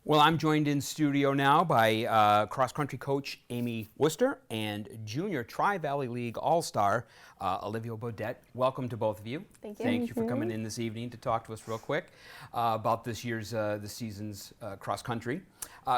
Well, I'm joined in studio now by cross-country coach Amy Worcester and junior Tri-Valley League All-Star Olivia Bodette. Welcome to both of you. Thank you. Thank you for coming in this evening to talk to us real quick about this season's cross-country.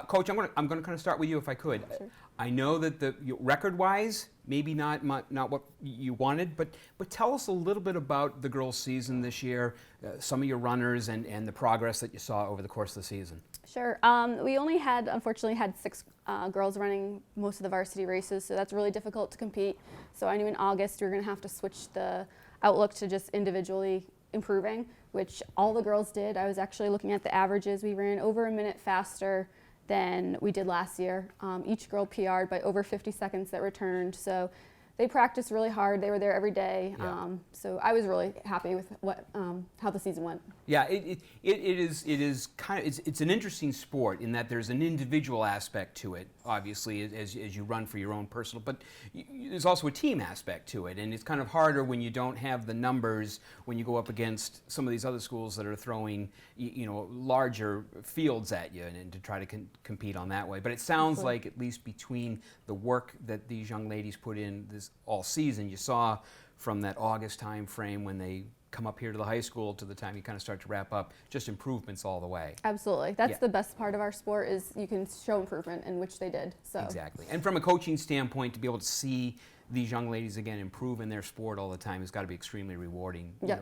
Coach, I'm going to kind of start with you if I could. Sure. I know that the record-wise, maybe not what you wanted, but tell us a little bit about the girls' season this year, some of your runners and the progress that you saw over the course of the season. Sure. We only unfortunately had 6 girls running most of the varsity races, so that's really difficult to compete. So I knew in August we were going to have to switch the outlook to just individually improving, which all the girls did. I was actually looking at the averages. We ran over a minute faster than we did last year. Each girl PR'd by over 50 seconds that returned. So they practiced really hard. They were there every day. Yeah. So I was really happy with how the season went. Yeah, it is kind of it's an interesting sport in that there's an individual aspect to it, obviously, as you run for your own personal, but there's also a team aspect to it, and it's kind of harder when you don't have the numbers when you go up against some of these other schools that are throwing larger fields at you and to try to compete on that way. But it sounds like at least between the work that these young ladies put in this all season, you saw from that August time frame when they come up here to the high school to the time you kind of start to wrap up, just improvements all the way. Absolutely. That's the best part of our sport is you can show improvement, in which they did. So. Exactly. And from a coaching standpoint, to be able to see these young ladies again improve in their sport all the time has got to be extremely rewarding. Yeah,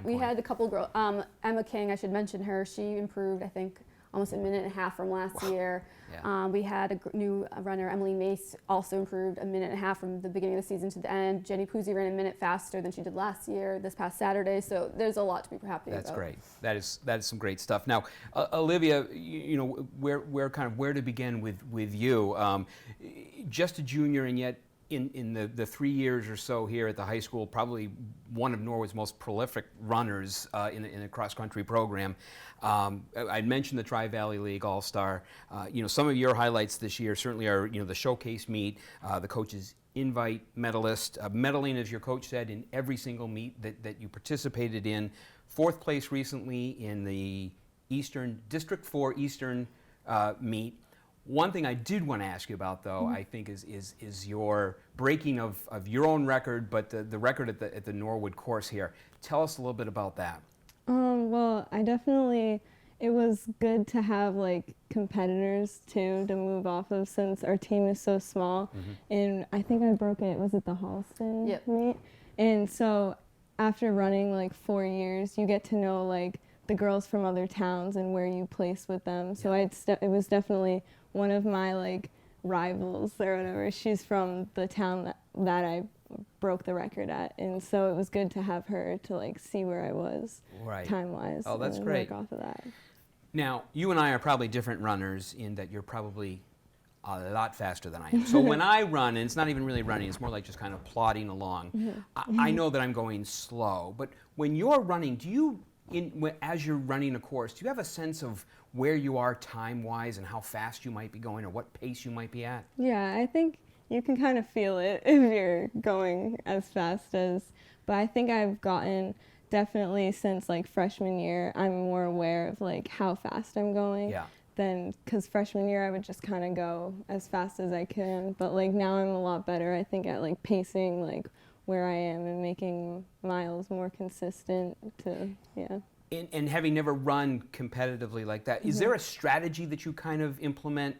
we had a couple girls. Emma King, I should mention her. She improved, I think, almost a minute and a half from last year. Yeah. We had a new runner, Emily Mace, also improved a minute and a half from the beginning of the season to the end. Jenny Puzzi ran a minute faster than she did last year, this past Saturday. So there's a lot to be happy about. That's great. That is some great stuff. Now, Olivia, where to begin with you? Just a junior, and yet in the 3 years or so here at the high school, probably one of Norwood's most prolific runners in a cross-country program. I'd mentioned the Tri-Valley League All-Star. Some of your highlights this year certainly are the showcase meet, the coaches invite medalist, medaling, as your coach said, in every single meet that you participated in. 4th place recently in the District 4 Eastern meet. One thing I did want to ask you about, though, I think is your breaking of your own record, but the record at the Norwood course here. Tell us a little bit about that. Well, it was good to have competitors too to move off of since our team is so small. And I think I broke it, was it the Halston meet? And so after running 4 years, you get to know the girls from other towns and where you place with them. So it was definitely one of my rivals or whatever. She's from the town that I broke the record at, and so it was good to have her to see where I was time-wise. Oh, that's and great. Work off of that. Now, you and I are probably different runners in that you're probably a lot faster than I am. So when I run, and it's not even really running, it's more like just kind of plodding along, I know that I'm going slow. But when you're running, as you're running a course, do you have a sense of where you are time-wise and how fast you might be going or what pace you might be at? Yeah, I think you can kind of feel it if you're going as fast as, but I think I've gotten definitely since freshman year, I'm more aware of how fast I'm going. Yeah. Because freshman year I would just kind of go as fast as I can, but now I'm a lot better, I think, at pacing where I am and making miles more consistent And having never run competitively like that, is there a strategy that you kind of implement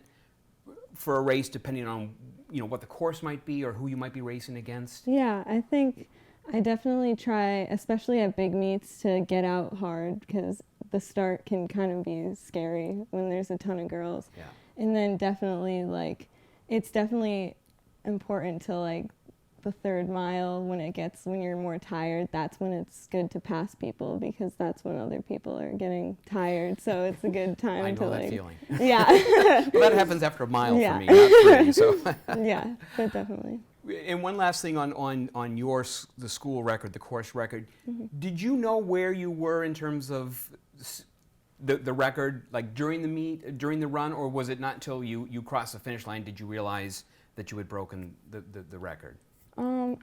for a race depending on what the course might be or who you might be racing against? Yeah, I think I definitely try, especially at big meets, to get out hard because the start can kind of be scary when there's a ton of girls. Yeah. And then definitely it's definitely important to the 3rd mile when you're more tired, that's when it's good to pass people because that's when other people are getting tired. So it's a good time I know to that feeling. Yeah. Well, that happens after a mile for me, not 3. So. Yeah, but definitely. And one last thing on the school record, the course record. Did you know where you were in terms of the record, during the meet, during the run, or was it not until you crossed the finish line did you realize that you had broken the record?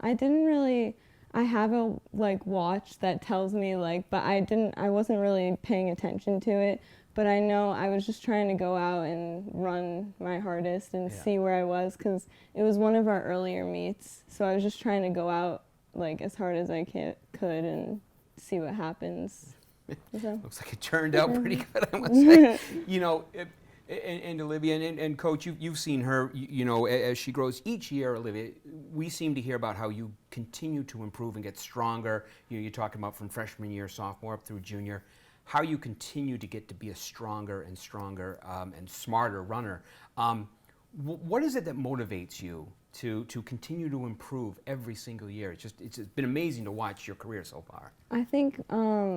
I didn't really, I have a like watch that tells me like, but I wasn't really paying attention to it. But I know I was just trying to go out and run my hardest and Yeah. see where I was, because it was one of our earlier meets. So I was just trying to go out like as hard as I could and see what happens. So. Looks like it turned out pretty good, I must say. You know, and Olivia and Coach, you've seen her, you know, as she grows each year, Olivia, we seem to hear about how you continue to improve and get stronger. You know, you're talking about from freshman year, sophomore up through junior, how you continue to get to be a stronger and stronger and smarter runner. What is it that motivates you to continue to improve every single year? It's been amazing to watch your career so far. I think,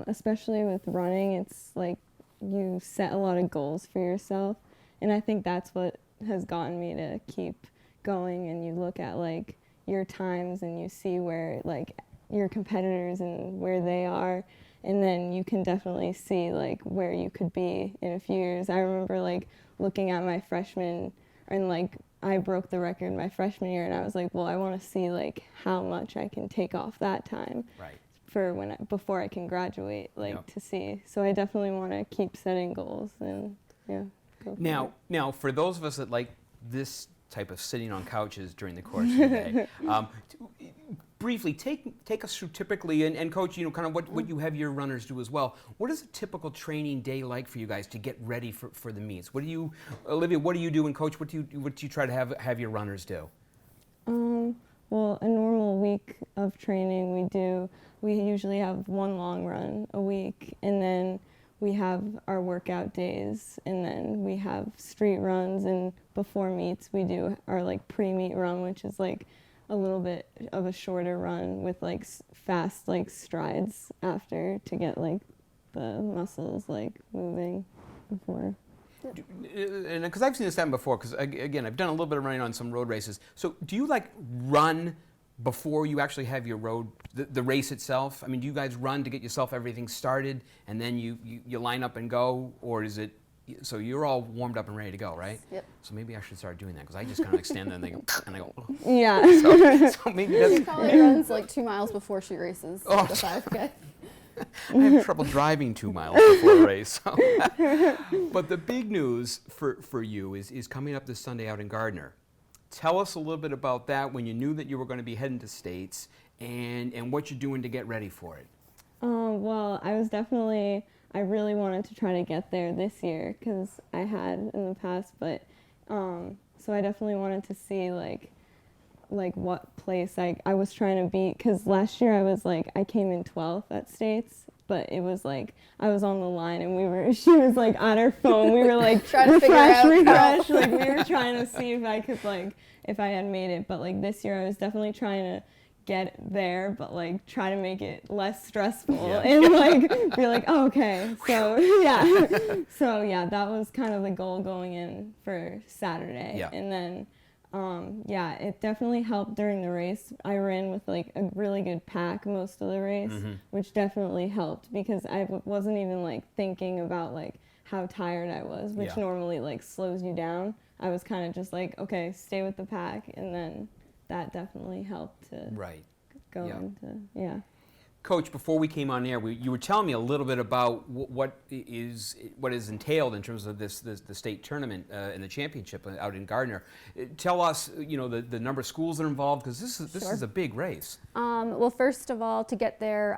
especially with running, it's like you set a lot of goals for yourself, and I think that's what has gotten me to keep going. And you look at like your times and you see where like your competitors and where they are, and then you can definitely see like where you could be in a few years. I remember like looking at my freshman, and like I broke the record my freshman year, and I was like, well, I want to see like how much I can take off that time. Right. For before I can graduate, like Yep. to see. So I definitely want to keep setting goals and go for it. Now, for those of us that like this type of sitting on couches during the course of the day, briefly take us through typically, and Coach, you know, kind of what you have your runners do as well. What is a typical training day like for you guys to get ready for the meets? What do you, Olivia? What do you do, and Coach, what do you try to have your runners do? Well, a normal week of training, we usually have one long run a week, and then we have our workout days, and then we have street runs, and before meets we do our like pre-meet run, which is like a little bit of a shorter run with like fast like strides after to get like the muscles like moving before. And because I've seen this happen before, because again, I've done a little bit of running on some road races. So do you like run before you actually have your the race itself? I mean, do you guys run to get yourself everything started, and then you line up and go, or is it, so you're all warmed up and ready to go, right? Yep. So maybe I should start doing that, because I just kind of like stand there and I go, oh. Yeah. So maybe She that's, probably runs like 2 miles before she races Oh. the 5K. I have trouble driving 2 miles before a race. So. But the big news for you is coming up this Sunday out in Gardner. Tell us a little bit about that, when you knew that you were going to be heading to States, and what you're doing to get ready for it. Well, I really wanted to try to get there this year, because I had in the past, but so I definitely wanted to see like what place I was trying to beat, because last year I came in 12th at States, but it was like I was on the line and she was like on her phone, we were like Trying to figure out refresh, like we were trying to see if I could like if I had made it. But like this year I was definitely trying to get there, but like try to make it less stressful and like be like, oh, okay, so yeah, that was kind of the goal going in for Saturday. Yeah. And then it definitely helped during the race. I ran with like a really good pack most of the race, which definitely helped, because I wasn't even like thinking about like how tired I was, which normally like slows you down. I was kind of just like, okay, stay with the pack, and then that definitely helped to go into, Coach, before we came on air, you were telling me a little bit about what is entailed in terms of the state tournament and the championship out in Gardner. Tell us, you know, the number of schools that are involved, because this is a big race. Well, first of all, to get there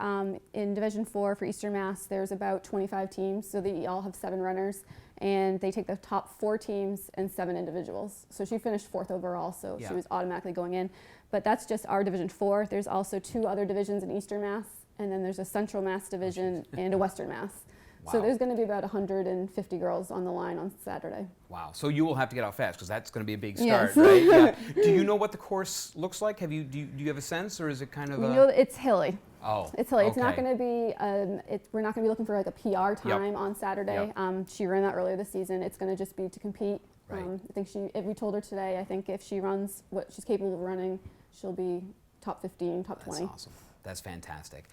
in Division 4 for Eastern Mass, there's about 25 teams, so they all have 7 runners, and they take the top 4 teams and 7 individuals. So she finished 4th overall, so she was automatically going in. But that's just our Division 4. There's also 2 other divisions in Eastern Mass, and then there's a Central Mass division and a Western Mass. Wow. So there's going to be about 150 girls on the line on Saturday. Wow. So you will have to get out fast, because that's going to be a big start, Yes. right? Yeah. Do you know what the course looks like? Do you have a sense, or is it kind of We know that it's hilly. Oh, it's hilly. okay. It's not going to be. We're not going to be looking for like a PR time on Saturday. She ran that earlier this season. It's going to just be to compete. Right. I think we told her today. I think if she runs what she's capable of running, she'll be top 15, top 20. That's awesome. That's fantastic.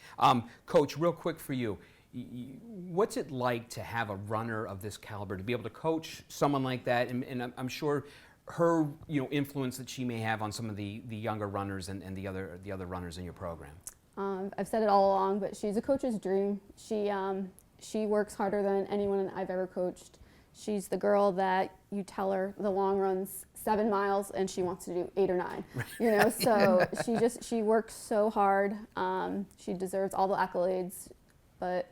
Coach, real quick for you, what's it like to have a runner of this caliber, to be able to coach someone like that, and I'm sure her influence that she may have on some of the younger runners and the other runners in your program? I've said it all along, but she's a coach's dream. She works harder than anyone I've ever coached. She's the girl that you tell her the long run's 7 miles and she wants to do 8 or 9. You know, so she works so hard. She deserves all the accolades, but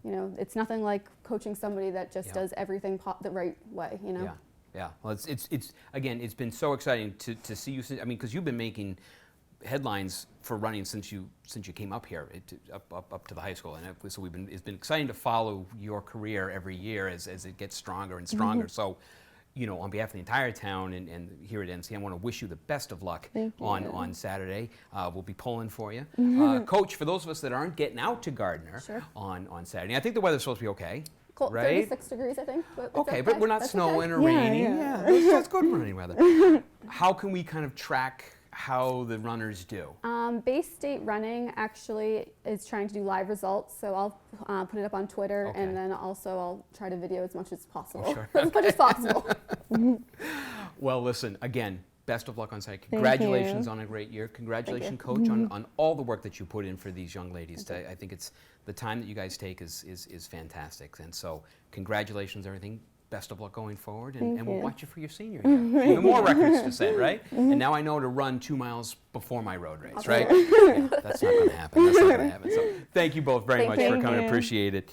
you know, it's nothing like coaching somebody that just does everything the right way. You know. Yeah. Yeah. Well, it's again, it's been so exciting to see you. I mean, because you've been making headlines for running since you came up here up to the high school, and so it's been exciting to follow your career every year as it gets stronger and stronger. So, you know, on behalf of the entire town and here at NC, I want to wish you the best of luck on Saturday. We'll be pulling for you, Coach. For those of us that aren't getting out to Gardner on Saturday, I think the weather's supposed to be okay. Cold, right? 36 degrees, I think. But okay, but we're not snowing or raining. Yeah, that's good running weather. How can we kind of track how the runners do? Bay State Running actually is trying to do live results, so I'll put it up on Twitter, and then also I'll try to video as much as possible. As much as possible. Well, listen, again, best of luck on Saturday. Congratulations on a great year. Congratulations, Coach, on all the work that you put in for these young ladies. I think it's the time that you guys take is fantastic, and so congratulations, everything. Best of luck going forward, and we'll watch you for your senior year. Even more records to set, right? And now I know to run 2 miles before my road race, right? Yeah, that's not going to happen. That's not going to happen. So thank you both very much for coming. Appreciate it.